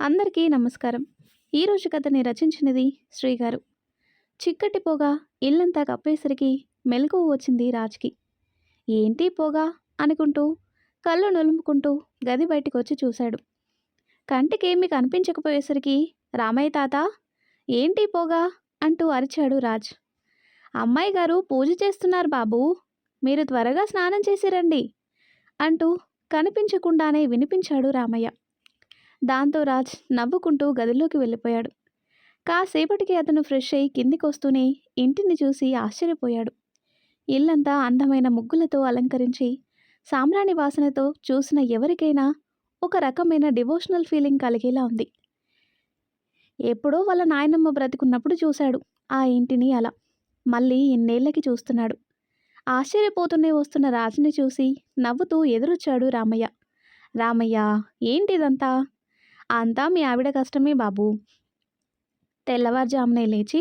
అందరికీ నమస్కారం. ఈరోజు కథని రచించినది శ్రీగారు. చిక్కటి పొగ ఇల్లంతా కప్పేసరికి మెలకువ వచ్చింది రాజ్కి. ఏంటి పొగ అనుకుంటూ కళ్ళు నులుముకుంటూ గది బయటికి వచ్చి చూశాడు. కంటికేమీ కనిపించకపోయేసరికి రామయ్య తాత, ఏంటి పొగ అంటూ అరిచాడు రాజ్. అమ్మాయి గారు పూజ చేస్తున్నారు బాబూ, మీరు త్వరగా స్నానం చేసి రండి అంటూ కనిపించకుండానే వినిపించాడు రామయ్య. దాంతో రాజ్ నవ్వుకుంటూ గదిలోకి వెళ్ళిపోయాడు. కాసేపటికి అతను ఫ్రెష్ అయి కిందికి వస్తూనే ఇంటిని చూసి ఆశ్చర్యపోయాడు. ఇల్లంతా అందమైన ముగ్గులతో అలంకరించి సాంబ్రాణి వాసనతో చూసిన ఎవరికైనా ఒక రకమైన డివోషనల్ ఫీలింగ్ కలిగేలా ఉంది. ఎప్పుడో వాళ్ళ నాయనమ్మ బ్రతికున్నప్పుడు చూశాడు ఆ ఇంటిని అలా. మళ్ళీ ఇన్నేళ్లకి చూస్తున్నాడు. ఆశ్చర్యపోతూనే వస్తున్న రాజుని చూసి నవ్వుతూ ఎదురొచ్చాడు రామయ్య. రామయ్య, ఏంటిదంతా? అంతా మీ ఆవిడ కష్టమే బాబూ. తెల్లవారుజామునే లేచి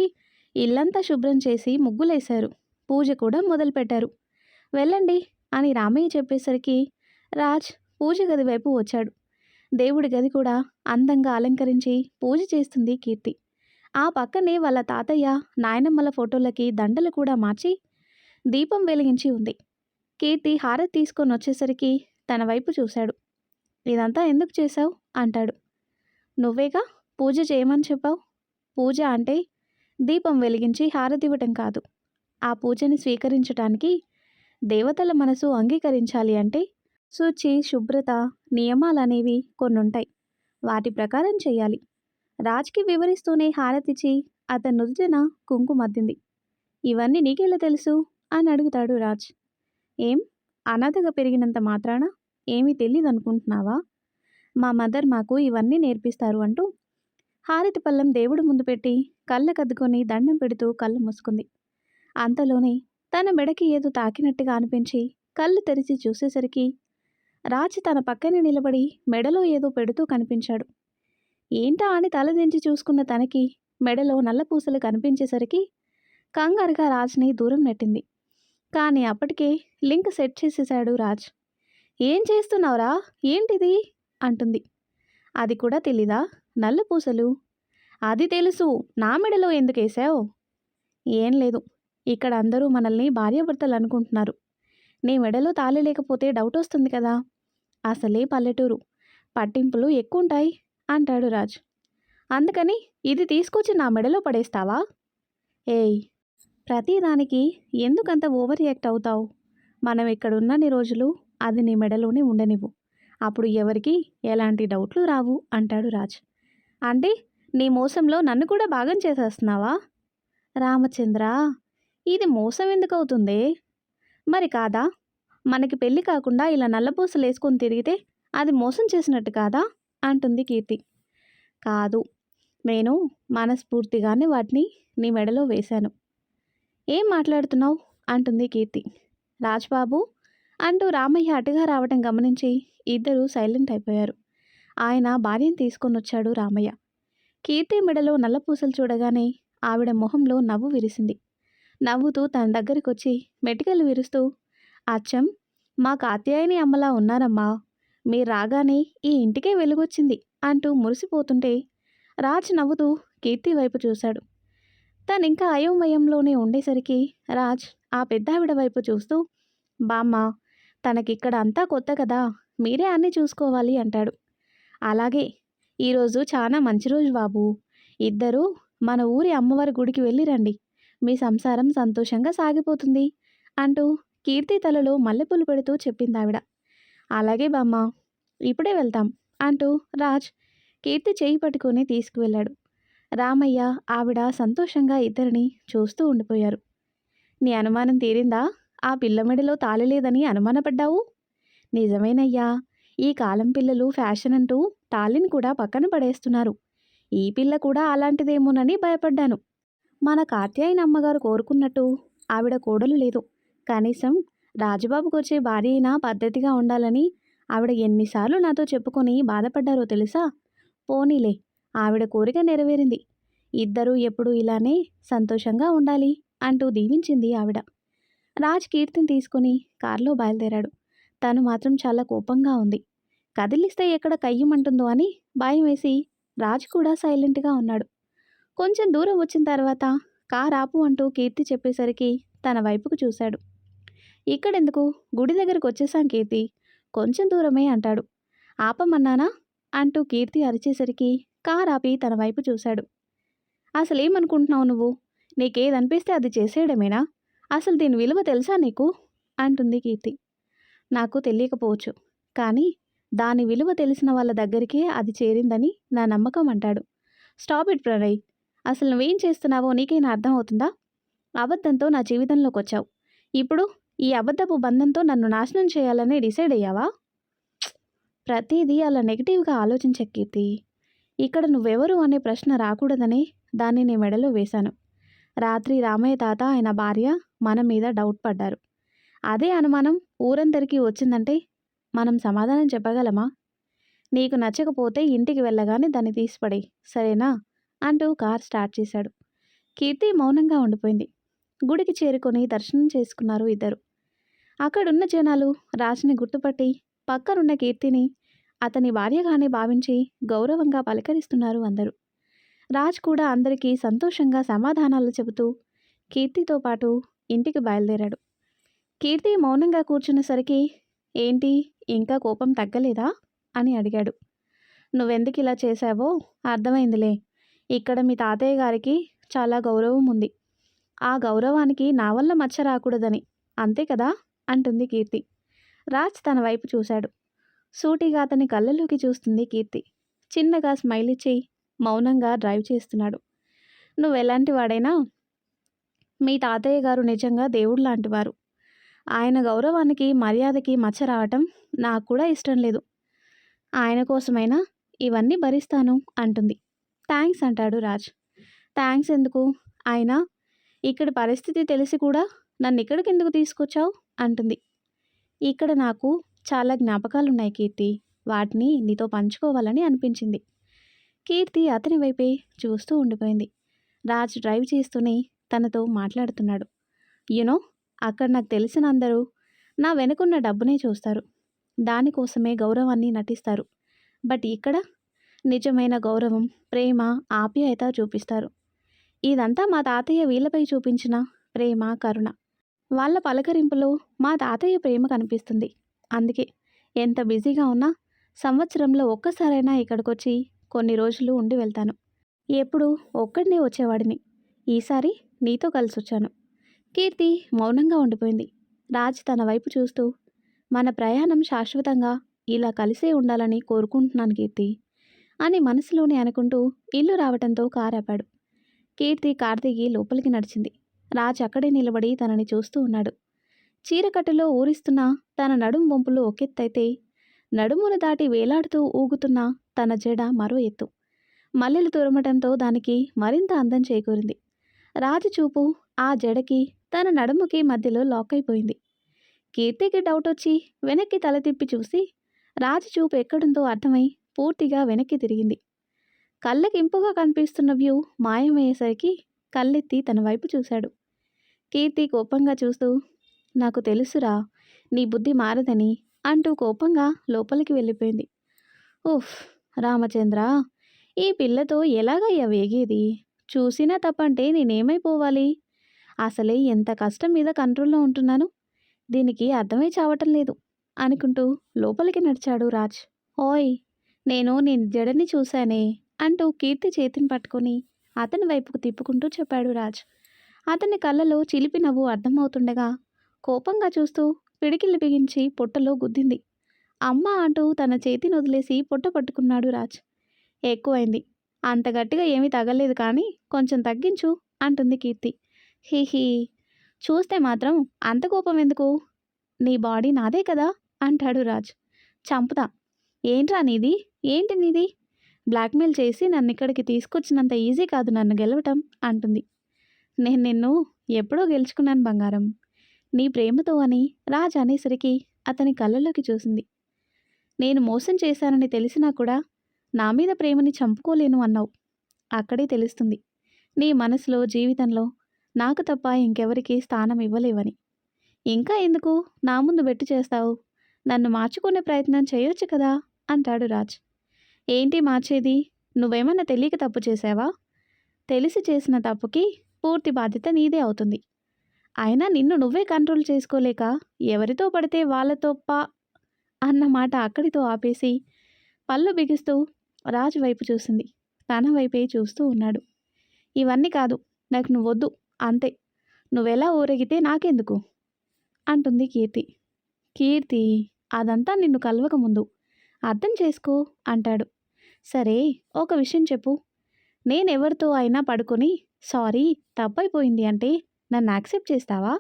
ఇల్లంతా శుభ్రం చేసి ముగ్గులేశారు, పూజ కూడా మొదలుపెట్టారు. వెళ్ళండి అని రామయ్య చెప్పేసరికి రాజ్ పూజ గది వైపు వచ్చాడు. దేవుడి గది కూడా అందంగా అలంకరించి పూజ చేస్తుంది కీర్తి. ఆ పక్కనే వాళ్ళ తాతయ్య నాయనమ్మల ఫోటోలకి దండలు కూడా మార్చి దీపం వెలిగించి ఉంది. కీర్తి హారతి తీసుకొని వచ్చేసరికి తన వైపు చూశాడు. ఇదంతా ఎందుకు చేశావు అంటాడు. నువ్వేగా పూజ చేయమని చెప్పావు. పూజ అంటే దీపం వెలిగించి హారతి ఇవ్వటం కాదు. ఆ పూజని స్వీకరించటానికి దేవతల మనసు అంగీకరించాలి అంటే శుచి, శుభ్రత, నియమాలనేవి కొన్నుంటాయి. వాటి ప్రకారం చెయ్యాలి. రాజ్కి వివరిస్తూనే హారతిచ్చి అతని నుదుటిన కుంకుమద్దింది. ఇవన్నీ నీకెలా తెలుసు అని అడుగుతాడు రాజ్. ఏం, అనాథగా పెరిగినంత మాత్రాన ఏమీ తెలీదనుకుంటున్నావా? మా మదర్ మాకు ఇవన్నీ నేర్పిస్తారు అంటూ హారతి పళ్ళెం దేవుడి ముందు పెట్టి కళ్ళకద్దుకొని దండం పెడుతూ కళ్ళు మూసుకుంది. అంతలోనే తన మెడకి ఏదో తాకినట్టుగా అనిపించి కళ్ళు తెరిచి చూసేసరికి రాజ్ తన పక్కనే నిలబడి మెడలో ఏదో పెడుతూ కనిపించాడు. ఏంటా అని తలదించి చూసుకున్న తనకి మెడలో నల్లపూసలు కనిపించేసరికి కంగారుగా రాజ్ని దూరం నెట్టింది. కానీ అప్పటికే లింక్ సెట్ చేసేశాడు రాజ్. ఏం చేస్తున్నావురా, ఏంటిది అంటుంది. అది కూడా తెలీదా? నల్లపూసలు? అది తెలుసు, నా మెడలో ఎందుకేసావు? ఏం లేదు, ఇక్కడ అందరూ మనల్ని భార్యాభర్తలు అనుకుంటున్నారు. నీ మెడలో తాళి లేకపోతే డౌట్ వస్తుంది కదా. అసలే పల్లెటూరు, పట్టింపులు ఎక్కువుంటాయి అంటాడు రాజ్. అందుకని ఇది తీసుకొచ్చి నా మెడలో పడేస్తావా? ఏయ్, ప్రతిదానికి ఎందుకంత ఓవర్ రియాక్ట్ అవుతావు? మనం ఇక్కడున్నన్ని రోజులు అది నీ మెడలోనే ఉండనివ్వు. అప్పుడు ఎవరికి ఎలాంటి డౌట్లు రావు అంటాడు రాజ్. అంటే నీ మోసంలో నన్ను కూడా భాగం చేసేస్తున్నావా? రామచంద్ర, ఇది మోసం ఎందుకు అవుతుందే? మరి కాదా? మనకి పెళ్ళి కాకుండా ఇలా నల్లపూసలు వేసుకొని తిరిగితే అది మోసం చేసినట్టు కాదా అంటుంది కీర్తి. కాదు, నేను మనస్ఫూర్తిగానే వాటిని నీ మెడలో వేశాను. ఏం మాట్లాడుతున్నావు అంటుంది కీర్తి. రాజ్బాబు అంటూ రామయ్య అటుగా రావటం గమనించి ఇద్దరూ సైలెంట్ అయిపోయారు. ఆయన భార్యను తీసుకొని వచ్చాడు రామయ్య. కీర్తి మెడలో నల్లపూసలు చూడగానే ఆవిడ మొహంలో నవ్వు విరిసింది. నవ్వుతూ తన దగ్గరికి వచ్చి మెటికలు విరుస్తూ, అచ్చం మా కాత్యాయని అమ్మలా ఉన్నారమ్మా, మీరు రాగానే ఈ ఇంటికే వెలుగొచ్చింది అంటూ మురిసిపోతుంటే రాజ్ నవ్వుతూ కీర్తి వైపు చూశాడు. తనింకా అయోమయంలోనే ఉండేసరికి రాజ్ ఆ పెద్దావిడ వైపు చూస్తూ, బామ్మ, తనకిక్కడ అంతా కొత్త కదా, మీరే అన్నీ చూసుకోవాలి అంటాడు. అలాగే, ఈరోజు చాలా మంచి రోజు బాబు. ఇద్దరూ మన ఊరి అమ్మవారి గుడికి వెళ్ళి రండి. మీ సంసారం సంతోషంగా సాగిపోతుంది అంటూ కీర్తి తలలో మల్లెపూలు పెడుతూ చెప్పిందావిడ. అలాగే బామ్మ, ఇప్పుడే వెళ్తాం అంటూ రాజ్ కీర్తి చేయి పట్టుకుని తీసుకువెళ్ళాడు. రామయ్య, ఆవిడ సంతోషంగా ఇద్దరిని చూస్తూ ఉండిపోయారు. నీ అనుమానం తీరిందా? ఆ పిల్ల మెడలో తాళి లేదని అనుమానపడ్డావు? నిజమేనయ్యా, ఈ కాలం పిల్లలు ఫ్యాషన్ అంటూ తాళిని కూడా పక్కన పడేస్తున్నారు. ఈ పిల్ల కూడా అలాంటిదేమోనని భయపడ్డాను. మన కాత్యాయని అమ్మగారు కోరుకున్నట్టు ఆవిడ కోడలు లేదు. కనీసం రాజుబాబుకు వచ్చే భార్య అయినా పద్ధతిగా ఉండాలని ఆవిడ ఎన్నిసార్లు నాతో చెప్పుకొని బాధపడ్డారో తెలుసా? పోనీలే, ఆవిడ కోరిక నెరవేరింది. ఇద్దరూ ఎప్పుడూ ఇలానే సంతోషంగా ఉండాలి అంటూ దీవించింది ఆవిడ. రాజ్ కీర్తిని తీసుకుని కారులో బయలుదేరాడు. తను మాత్రం చాలా కోపంగా ఉంది. కదిలిస్తే ఎక్కడ కయ్యమంటుందో అని భయం వేసి రాజ్ కూడా సైలెంట్గా ఉన్నాడు. కొంచెం దూరం వచ్చిన తర్వాత కార్ ఆపు అంటూ కీర్తి చెప్పేసరికి తన వైపుకు చూశాడు. ఇక్కడెందుకు, గుడి దగ్గరకు వచ్చేసాం కీర్తి, కొంచెం దూరమే అంటాడు. ఆపమన్నానా అంటూ కీర్తి అరిచేసరికి కార్ ఆపి తన వైపు చూశాడు. అసలేమనుకుంటున్నావు నువ్వు, నీకేదనిపిస్తే అది చేసేయడమేనా, అసలు దీని విలువ తెలుసా నీకు అంటుంది కీర్తి. నాకు తెలియకపోవచ్చు, కానీ దాని విలువ తెలిసిన వాళ్ళ దగ్గరికే అది చేరిందని నా నమ్మకం అంటాడు. స్టాప్ ఇట్ ప్రణయ్, అసలు నువ్వేం చేస్తున్నావో నీకైనా అర్థం అవుతుందా? అబద్ధంతో నా జీవితంలోకి వచ్చావు, ఇప్పుడు ఈ అబద్ధపు బంధంతో నన్ను నాశనం చేయాలని డిసైడ్ అయ్యావా? ప్రతిదీ అలా నెగిటివ్గా ఆలోచించే కీర్తి. ఇక్కడ నువ్వెవరు అనే ప్రశ్న రాకూడదని దాన్ని నీ మెడలో వేశాను. రాత్రి రామయ్య తాత ఆయన భార్య మన మీద డౌట్ పడ్డారు. అదే అనుమానం ఊరందరికీ వచ్చిందంటే మనం సమాధానం చెప్పగలమా? నీకు నచ్చకపోతే ఇంటికి వెళ్ళగానే దాన్ని తీసిపడే, సరేనా అంటూ కార్ స్టార్ట్ చేశాడు. కీర్తి మౌనంగా ఉండిపోయింది. గుడికి చేరుకొని దర్శనం చేసుకున్నారు ఇద్దరు. అక్కడున్న జనాలు రాజ్ని గుర్తుపట్టి పక్కనున్న కీర్తిని అతని భార్యగానే భావించి గౌరవంగా పలకరిస్తున్నారు అందరూ. రాజ్ కూడా అందరికీ సంతోషంగా సమాధానాలు చెబుతూ కీర్తితో పాటు ఇంటికి బయలుదేరాడు. కీర్తి మౌనంగా కూర్చునేసరికి, ఏంటి ఇంకా కోపం తగ్గలేదా అని అడిగాడు. నువ్వెందుకు ఇలా చేశావో అర్థమైందిలే. ఇక్కడ మీ తాతయ్య గారికి చాలా గౌరవం ఉంది, ఆ గౌరవానికి నా వల్ల మచ్చ రాకూడదని, అంతే కదా అంటుంది కీర్తి. రాజ్ తన వైపు చూశాడు. సూటిగా అతని కళ్ళలోకి చూస్తుంది కీర్తి. చిన్నగా స్మైల్ ఇచ్చి మౌనంగా డ్రైవ్ చేస్తున్నాడు. నువ్వెలాంటి వాడైనా మీ తాతయ్య గారు నిజంగా దేవుడు లాంటివారు. ఆయన గౌరవానికి మర్యాదకి మచ్చ రావటం నాకు కూడా ఇష్టం లేదు. ఆయన కోసమైనా ఇవన్నీ భరిస్తాను అంటుంది. థ్యాంక్స్ అంటాడు రాజ్. థ్యాంక్స్ ఎందుకు, అయినా ఇక్కడ పరిస్థితి తెలిసి కూడా నన్ను ఇక్కడికి ఎందుకు తీసుకొచ్చావు అంటుంది. ఇక్కడ నాకు చాలా జ్ఞాపకాలున్నాయి కీర్తి, వాటిని నీతో పంచుకోవాలని అనిపించింది. కీర్తి అతని వైపే చూస్తూ ఉండిపోయింది. రాజ్ డ్రైవ్ చేస్తూనే తనతో మాట్లాడుతున్నాడు. యునో, అక్కడ నాకు తెలిసిన అందరూ నా వెనుకున్న డబ్బునే చూస్తారు, దానికోసమే గౌరవాన్ని నటిస్తారు. బట్ ఇక్కడ నిజమైన గౌరవం, ప్రేమ, ఆప్యాయత చూపిస్తారు. ఇదంతా మా తాతయ్య వీళ్ళపై చూపించిన ప్రేమ, కరుణ. వాళ్ళ పలకరింపులో మా తాతయ్య ప్రేమ కనిపిస్తుంది. అందుకే ఎంత బిజీగా ఉన్నా సంవత్సరంలో ఒక్కసారైనా ఇక్కడికొచ్చి కొన్ని రోజులు ఉండి వెళ్తాను. ఎప్పుడు ఒక్కడినే వచ్చేవాడిని, ఈసారి నీతో కలిసి వచ్చాను. కీర్తి మౌనంగా ఉండిపోయింది. రాజ్ తన వైపు చూస్తూ, మన ప్రయాణం శాశ్వతంగా ఇలా కలిసే ఉండాలని కోరుకుంటున్నాను కీర్తి అని మనసులోనే అనుకుంటూ ఇల్లు రావటంతో కారు ఆపాడు. కీర్తి కార్ దిగి లోపలికి నడిచింది. రాజ్ అక్కడే నిలబడి తనని చూస్తూ ఉన్నాడు. చీరకట్టులో ఊరిస్తున్న తన నడుం వంపులు ఒకెత్తైతే, నడుమును దాటి వేలాడుతూ ఊగుతున్న తన జడ మరో ఎత్తు. మల్లెలు తురమటంతో దానికి మరింత అందం చేకూరింది. రాజు చూపు ఆ జడకి తన నడుముకి మధ్యలో లాక్ అయిపోయింది. కీర్తికి డౌట్ వచ్చి వెనక్కి తల తిప్పి చూసి రాజు చూపు ఎక్కడుందో అర్థమై పూర్తిగా వెనక్కి తిరిగింది. కళ్ళకి ఇంపుగా కనిపిస్తున్న వ్యూ మాయమయ్యేసరికి కళ్ళెత్తి తన వైపు చూశాడు. కీర్తి కోపంగా చూస్తూ, నాకు తెలుసురా నీ బుద్ధి మారదని అంటూ కోపంగా లోపలికి వెళ్ళిపోయింది. ఉఫ్ రామచంద్ర, ఈ పిల్లతో ఎలాగయ్యా వేగేది? చూసినా తప్పంటే నేనేమైపోవాలి? అసలే ఎంత కష్టం మీద కంట్రోల్లో ఉంటున్నాను, దీనికి అర్థమై చావటం లేదు అనుకుంటూ లోపలికి నడిచాడు రాజ్. ఓయ్, నేను నీ జడని చూశానే అంటూ కీర్తి చేతిని పట్టుకొని అతని వైపుకు తిప్పుకుంటూ చెప్పాడు రాజ్. అతని కళ్ళలో చిలిపి నవ్వు అర్థమవుతుండగా కోపంగా చూస్తూ పిడికిళ్ళు బిగించి పొట్టలో గుద్దింది. అమ్మ అంటూ తన చేతిని వదిలేసి పొట్ట పట్టుకున్నాడు రాజ్. ఎక్కువైంది, అంత గట్టిగా ఏమీ తగలేదు కానీ కొంచెం తగ్గించు అంటుంది కీర్తి. హీహీ, చూస్తే మాత్రం అంత కోపం ఎందుకు, నీ బాడీ నాదే కదా అంటాడు రాజ్. చంపుతా, ఏంట్రా నీది, ఏంటి నీది, బ్లాక్మెయిల్ చేసి నన్ను ఇక్కడికి తీసుకొచ్చినంత ఈజీ కాదు నన్ను గెలవటం అంటుంది. నేను నిన్ను ఎప్పుడో గెలుచుకున్నాను బంగారం, నీ ప్రేమతో అని రాజ్ అనేసరికి అతని కళ్ళలోకి చూసింది. నేను మోసం చేశానని తెలిసినా కూడా నా మీద ప్రేమని చంపుకోలేను అన్నావు. అక్కడే తెలుస్తుంది నీ మనసులో, జీవితంలో నాకు తప్ప ఇంకెవరికి స్థానం ఇవ్వలేవని. ఇంకా ఎందుకు నా ముందు బెట్టు చేస్తావు, నన్ను మార్చుకునే ప్రయత్నం చేయొచ్చు కదా అంటాడు రాజ్. ఏంటి మార్చేది, నువ్వేమన్నా తెలియక తప్పు చేశావా? తెలిసి చేసిన తప్పుకి పూర్తి బాధ్యత నీదే అవుతుంది. అయినా నిన్ను నువ్వే కంట్రోల్ చేసుకోలేక ఎవరితో పడితే వాళ్ళతో అన్న మాట అక్కడితో ఆపేసి పళ్ళు బిగిస్తూ రాజు వైపు చూసింది. తన వైపే చూస్తూ ఉన్నాడు. ఇవన్నీ కాదు, నాకు నువ్వొద్దు, అంతే. నువ్వెలా ఊరేగితే నాకెందుకు అంటుంది కీర్తి. కీర్తి, అదంతా నిన్ను కలవక ముందు. అర్థం చేసుకో అంటాడు. సరే, ఒక విషయం చెప్పు. నేనెవరితో అయినా పడుకొని సారీ తప్పైపోయింది అంటే నన్ను యాక్సెప్ట్ చేస్తావా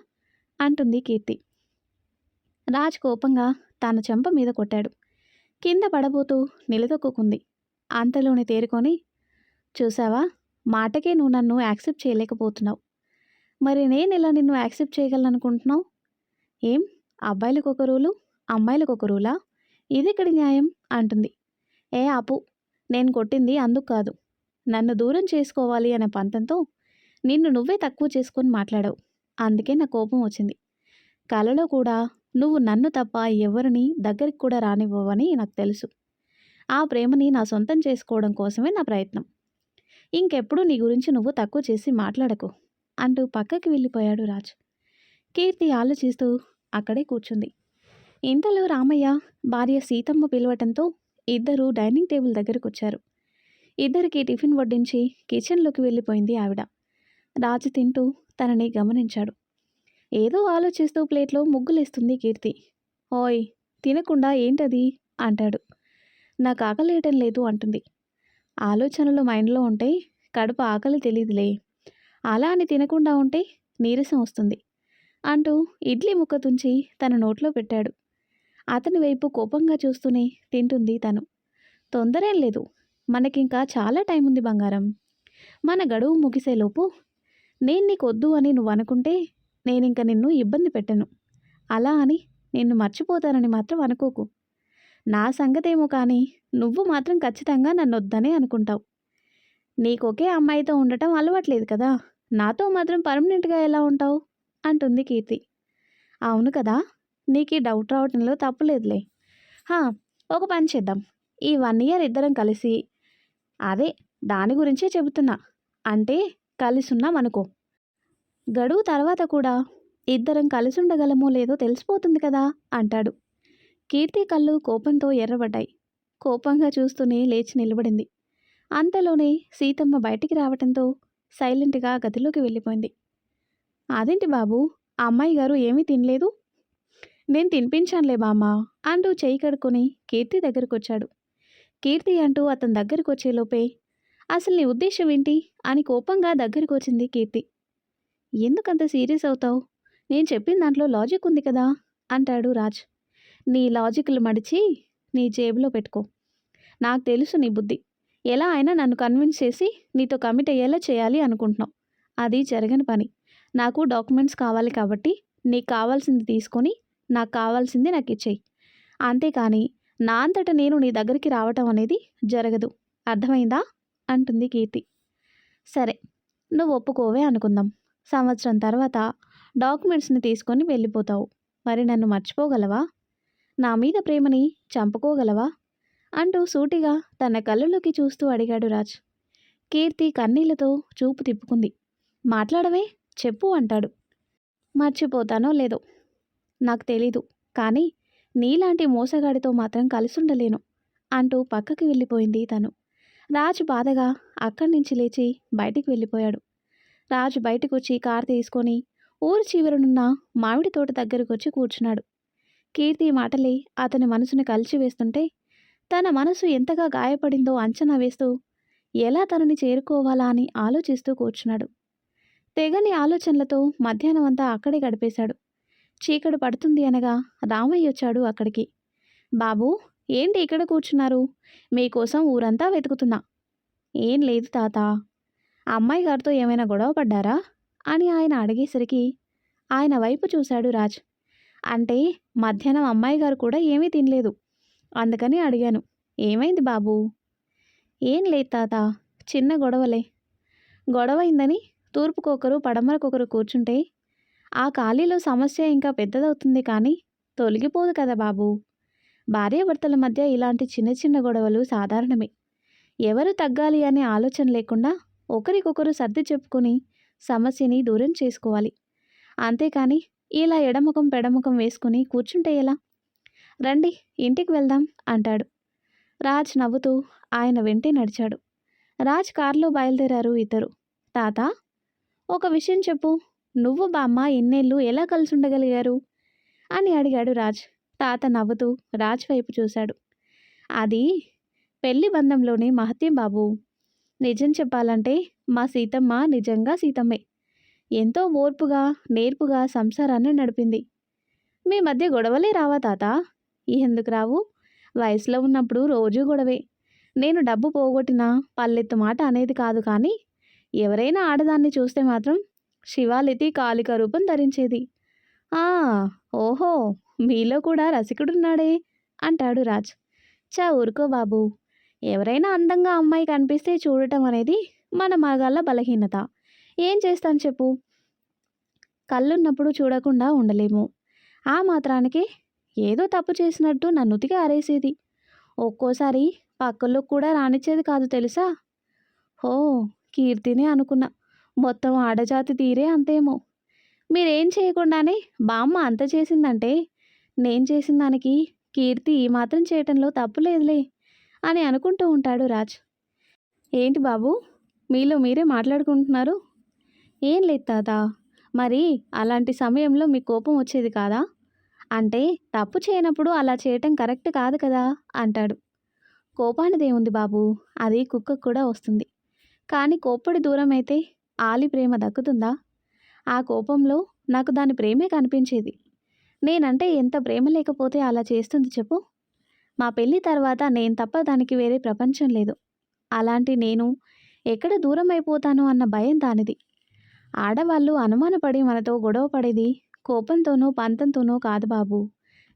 అంటుంది కీర్తి. రాజ్ కోపంగా తన చెంప మీద కొట్టాడు. కింద పడబోతూ నిలదొక్కుంది. అంతలోనే తేరుకొని, చూసావా, మాటకే నువ్వు నన్ను యాక్సెప్ట్ చేయలేకపోతున్నావు. మరి నేనెలా నిన్ను యాక్సెప్ట్ చేయగలననుకుంటున్నావు? ఏం, అబ్బాయిలకు ఒక రూలు, అమ్మాయిలకు ఒక రూలా? ఇదెక్కడి న్యాయం అంటుంది. ఏ ఆపు, నేను కొట్టింది అందుకు కాదు. నన్ను దూరం చేసుకోవాలి అనే పంతంతో నిన్ను నువ్వే తక్కువ చేసుకొని మాట్లాడావు. అందుకే నా కోపం వచ్చింది. కలలో కూడా నువ్వు నన్ను తప్ప ఎవరిని దగ్గరికి కూడా రానివ్వవని నాకు తెలుసు. ఆ ప్రేమని నా సొంతం చేసుకోవడం కోసమే నా ప్రయత్నం. ఇంకెప్పుడు నీ గురించి నువ్వు తక్కువ చేసి మాట్లాడకు అంటూ పక్కకి వెళ్ళిపోయాడు రాజ్. కీర్తి ఆలోచిస్తూ అక్కడే కూర్చుంది. ఇంతలో రామయ్య భార్య సీతమ్మ పిలవటంతో ఇద్దరూ డైనింగ్ టేబుల్ దగ్గరకు వచ్చారు. ఇద్దరికి టిఫిన్ వడ్డించి కిచెన్లోకి వెళ్ళిపోయింది ఆవిడ. రాజు తింటూ తనని గమనించాడు. ఏదో ఆలోచిస్తూ ప్లేట్లో ముగ్గులేస్తుంది కీర్తి. ఓయ్, తినకుండా ఏంటది అంటాడు. నాకు ఆకలేయటం లేదు అంటుంది. ఆలోచనలు మైండ్లో ఉంటే కడుపు ఆకలి తెలీదులే, అలా అని తినకుండా ఉంటే నీరసం వస్తుంది అంటూ ఇడ్లీ ముక్క తుంచి తన నోట్లో పెట్టాడు. అతని వైపు కోపంగా చూస్తూనే తింటుంది తను. తొందరేం లేదు, మనకింకా చాలా టైం ఉంది బంగారం. మన గడువు ముగిసేలోపు నేను నీకు వద్దు అని నువ్వు అనుకుంటే నేనింక నిన్ను ఇబ్బంది పెట్టను. అలా అని నిన్ను మర్చిపోతానని మాత్రం అనుకోకు. నా సంగతేమో కానీ నువ్వు మాత్రం ఖచ్చితంగా నన్ను వద్దనే అనుకుంటావు. నీకొకే అమ్మాయితో ఉండటం అలవాట్లేదు కదా, నాతో మాత్రం పర్మనెంట్గా ఎలా ఉంటావు అంటుంది కీర్తి. అవును కదా, నీకు డౌట్ రావటంలో తప్పులేదులే. ఒక పని చేద్దాం. ఈ 1 ఇయర్ ఇద్దరం కలిసి, అదే దాని గురించే చెబుతున్నా, అంటే కలిసున్నాం అనుకో. గడువు తర్వాత కూడా ఇద్దరం కలిసి ఉండగలమో లేదో తెలిసిపోతుంది కదా అంటాడు. కీర్తి కళ్ళు కోపంతో ఎర్రబడ్డాయి. కోపంగా చూస్తూనే లేచి నిలబడింది. అంతలోనే సీతమ్మ బయటికి రావటంతో సైలెంట్గా గదిలోకి వెళ్ళిపోయింది. అదేంటి బాబు, అమ్మాయి గారు ఏమీ తినలేదు? నేను తినిపించానులే బామ్మ అంటూ చేయి కడుక్కొని కీర్తి దగ్గరకు వచ్చాడు. కీర్తి అంటూ అతని దగ్గరకు వచ్చేలోపే, అసలు నీ ఉద్దేశం ఏంటి అని కోపంగా దగ్గరకు వచ్చింది కీర్తి. ఎందుకంత సీరియస్ అవుతావు? నేను చెప్పిన దాంట్లో లాజిక్ ఉంది కదా అంటాడు రాజ్. నీ లాజిక్లు మడిచి నీ జేబులో పెట్టుకో. నాకు తెలుసు నీ బుద్ధి. ఎలా అయినా నన్ను కన్విన్స్ చేసి నీతో కమిట్ అయ్యేలా చేయాలి అనుకుంటున్నావు. అది జరగని పని. నాకు డాక్యుమెంట్స్ కావాలి కాబట్టి నీకు కావాల్సింది తీసుకొని నాకు కావాల్సింది నాకు ఇచ్చేయి. అంతేకాని నా అంతట నేను నీ దగ్గరికి రావటం అనేది జరగదు. అర్థమైందా అంటుంది కీర్తి. సరే, నువ్వు ఒప్పుకోవే అనుకుందాం. సంవత్సరం తర్వాత డాక్యుమెంట్స్ని తీసుకొని వెళ్ళిపోతావు. మరి నన్ను మర్చిపోగలవా? నా మీద ప్రేమని చంపుకోగలవా అంటూ సూటిగా తన కళ్ళలోకి చూస్తూ అడిగాడు రాజ్. కీర్తి కన్నీళ్లతో చూపు తిప్పుకుంది. మాట్లాడవే, చెప్పు అంటాడు. మర్చిపోతానో లేదో నాకు తెలీదు, కానీ నీలాంటి మోసగాడితో మాత్రం కలిసుండలేను అంటూ పక్కకి వెళ్ళిపోయింది తను. రాజు బాధగా అక్కడి నుంచి లేచి బయటికి వెళ్ళిపోయాడు. రాజు బయటకు వచ్చి కారు తీసుకొని ఊరి చివరనున్న మామిడి తోట దగ్గరకు వచ్చి కూర్చున్నాడు. కీర్తి మాటలే అతని మనసును కలిచివేస్తుంటే తన మనసు ఎంతగా గాయపడిందో అంచనా వేస్తూ ఎలా తనని చేరుకోవాలా అని ఆలోచిస్తూ కూర్చున్నాడు. తెగని ఆలోచనలతో మధ్యాహ్నం అంతా అక్కడే గడిపేశాడు. చీకటి పడుతుంది అనగా రామయ్య వచ్చాడు అక్కడికి. బాబూ, ఏంటి ఇక్కడ కూర్చున్నారు? మీకోసం ఊరంతా వెతుకుతున్నా. ఏం లేదు తాత. అమ్మాయి గారితో ఏమైనా గొడవ పడ్డారా అని ఆయన అడిగేసరికి ఆయన వైపు చూశాడు రాజ్. అంటే మధ్యాహ్నం అమ్మాయి గారు కూడా ఏమీ తినలేదు, అందుకని అడిగాను. ఏమైంది బాబూ? ఏం లేదు తాత, చిన్న గొడవలే. గొడవైందని తూర్పుకొకరు పడమరకొకరు కూర్చుంటే ఆ ఖాళీలో సమస్య ఇంకా పెద్దదవుతుంది, కానీ తొలగిపోదు కదా బాబూ. భార్యాభర్తల మధ్య ఇలాంటి చిన్న చిన్న గొడవలు సాధారణమే. ఎవరు తగ్గాలి అనే ఆలోచన లేకుండా ఒకరికొకరు సర్ది చెప్పుకొని సమస్యని దూరం చేసుకోవాలి. అంతేకాని ఇలా ఎడముఖం పెడముఖం వేసుకుని కూర్చుంటే ఎలా? రండి ఇంటికి వెళ్దాం అంటాడు. రాజ్ నవ్వుతూ ఆయన వెంటే నడిచాడు. రాజ్ కారులో బయలుదేరారు ఇద్దరు. తాత, ఒక విషయం చెప్పు. నువ్వు బామ్మ ఇన్నేళ్ళు ఎలా కలిసి ఉండగలిగారు అని అడిగాడు రాజ్. తాత నవ్వుతూ రాజ్ వైపు చూశాడు. అది పెళ్లి బంధంలోని మహత్యం బాబు. నిజం చెప్పాలంటే మా సీతమ్మ నిజంగా సీతమ్మే. ఎంతో ఓర్పుగా నేర్పుగా సంసారాన్ని నడిపింది. మీ మధ్య గొడవలే రావా తాత? ఎందుకు రావు? వయసులో ఉన్నప్పుడు రోజూ గొడవే. నేను డబ్బు పోగొట్టినా పల్లెత్తు మాట అనేది కాదు, కానీ ఎవరైనా ఆడదాన్ని చూస్తే మాత్రం శివాలితి కాలిక రూపం ధరించేది. ఆ, ఓహో, మీలో కూడా రసికుడున్నాడే అంటాడు రాజ్. చా ఊరుకో బాబు. ఎవరైనా అందంగా అమ్మాయి కనిపిస్తే చూడటం అనేది మన మగాళ్ళ బలహీనత. ఏం చేస్తాను చెప్పు? కళ్ళున్నప్పుడు చూడకుండా ఉండలేము. ఆ మాత్రానికి ఏదో తప్పు చేసినట్టు నన్నుతిగా ఆరేసేది. ఒక్కోసారి పక్కల్లో కూడా రానిచ్చేది కాదు తెలుసా? హో, కీర్తినే అనుకున్నా. మొత్తం ఆడజాతి తీరే అంతేమో. మీరేం చేయకుండానే బామ్మ అంత చేసిందంటే నేను చేసిన దానికి కీర్తి ఈ మాత్రం చేయటంలో తప్పు లేదులే అని అనుకుంటూ ఉంటాడు రాజ్. ఏంటి బాబు, మీలో మీరే మాట్లాడుకుంటున్నారు? ఏం లేదు తాత. మరి అలాంటి సమయంలో మీ కోపం వచ్చేది కాదా? అంటే తప్పు చేయనప్పుడు అలా చేయటం కరెక్ట్ కాదు కదా అంటాడు. కోపానిదేముంది బాబు, అది కుక్కకు కూడా వస్తుంది. కానీ కోప్పడి దూరం అయితే ఆలి ప్రేమ దక్కుతుందా? ఆ కోపంలో నాకు దాని ప్రేమే కనిపించేది. నేనంటే ఎంత ప్రేమ లేకపోతే అలా చేస్తుంది చెప్పు? మా పెళ్ళి తర్వాత నేను తప్ప దానికి వేరే ప్రపంచం లేదు. అలాంటి నేను ఎక్కడ దూరం అయిపోతానో అన్న భయం దానిది. ఆడవాళ్ళు అనుమానపడి మనతో గొడవ పడేది కోపంతోనో పంతంతోనో కాదు బాబు,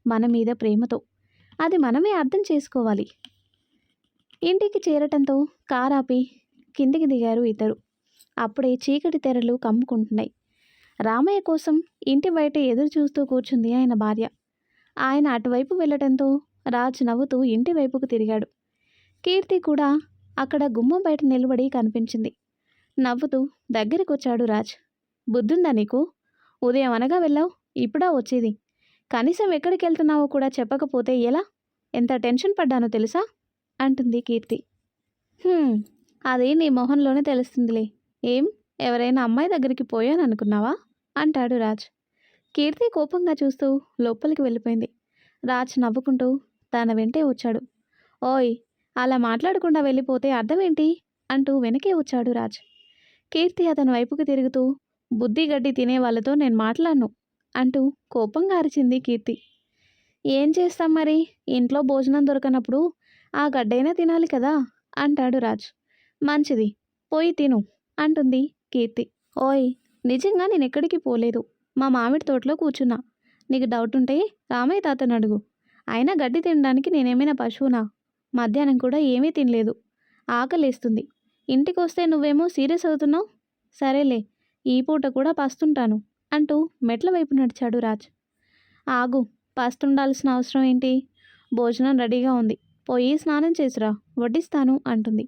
మన మీద ప్రేమతో. అది మనమే అర్థం చేసుకోవాలి. ఇంటికి చేరటంతో కారాపి కిందికి దిగారు ఇద్దరు. అప్పుడే చీకటి తెరలు కమ్ముకుంటున్నాయి. రామయ్య కోసం ఇంటి బయట ఎదురు చూస్తూ కూర్చుంది ఆయన భార్య. ఆయన అటువైపు వెళ్ళటంతో రాజ్ నవ్వుతూ ఇంటి వైపుకు తిరిగాడు. కీర్తి కూడా అక్కడ గుమ్మం బయట నిలబడి కనిపించింది. నవ్వుతూ దగ్గరికొచ్చాడు రాజ్. బుద్ధుందా నీకు? ఉదయం అనగా వెళ్ళావు, ఇప్పుడా వచ్చేది? కనీసం ఎక్కడికి వెళ్తున్నావో కూడా చెప్పకపోతే ఎలా? ఎంత టెన్షన్ పడ్డానో తెలుసా అంటుంది కీర్తి. అది నీ మొహంలోనే తెలుస్తుందిలే. ఏం, ఎవరైనా అమ్మాయి దగ్గరికి పోయాననుకున్నావా అంటాడు రాజ్. కీర్తి కోపంగా చూస్తూ లోపలికి వెళ్ళిపోయింది. రాజ్ నవ్వుకుంటూ తన వెంటే వచ్చాడు. ఓయ్, అలా మాట్లాడకుండా వెళ్ళిపోతే అర్థమేంటి అంటూ వెనకే వచ్చాడు రాజ్. కీర్తి అతని వైపుకి తిరుగుతూ బుద్ధి గడ్డి తినే వాళ్ళతో నేను మాట్లాడను అంటూ కోపంగా అరిచింది కీర్తి. ఏం చేస్తాం మరి, ఇంట్లో భోజనం దొరకనప్పుడు ఆ గడ్డైనా తినాలి కదా అంటాడు రాజ్. మంచిది, పోయి తిను అంటుంది కీర్తి. ఓయ్, నిజంగా నేను ఎక్కడికి పోలేదు. మా మామిడి తోటలో కూర్చున్నా. నీకు డౌట్ ఉంటే రామయ్య తాతను అడుగు. అయినా గడ్డి తినడానికి నేనేమైనా పశువునా? మధ్యాహ్నం కూడా ఏమీ తినలేదు. ఆకలేస్తుంది. ఇంటికి వస్తే నువ్వేమో సీరియస్ అవుతున్నావు. సరేలే, ఈ పూట కూడా పస్తుంటాను అంటూ మెట్ల వైపు నడిచాడు రాజ్. ఆగు, పస్తుండాల్సిన అవసరం ఏంటి? భోజనం రెడీగా ఉంది, పోయి స్నానం చేసిరా, వడ్డిస్తాను అంటుంది.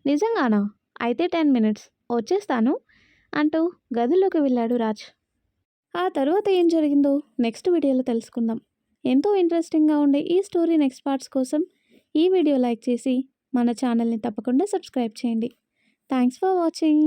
నిజంగానా? అయితే 10 మినిట్స్, వచ్చేస్తాను అంటూ గదిలోకి వెళ్ళాడు రాజ్. ఆ తర్వాత ఏం జరిగిందో నెక్స్ట్ వీడియోలో తెలుసుకుందాం. ఎంతో ఇంట్రెస్టింగ్గా ఉండే ఈ స్టోరీ నెక్స్ట్ పార్ట్స్ కోసం ఈ వీడియో లైక్ చేసి మన ఛానల్ని తప్పకుండా సబ్స్క్రైబ్ చేయండి. Thanks for watching.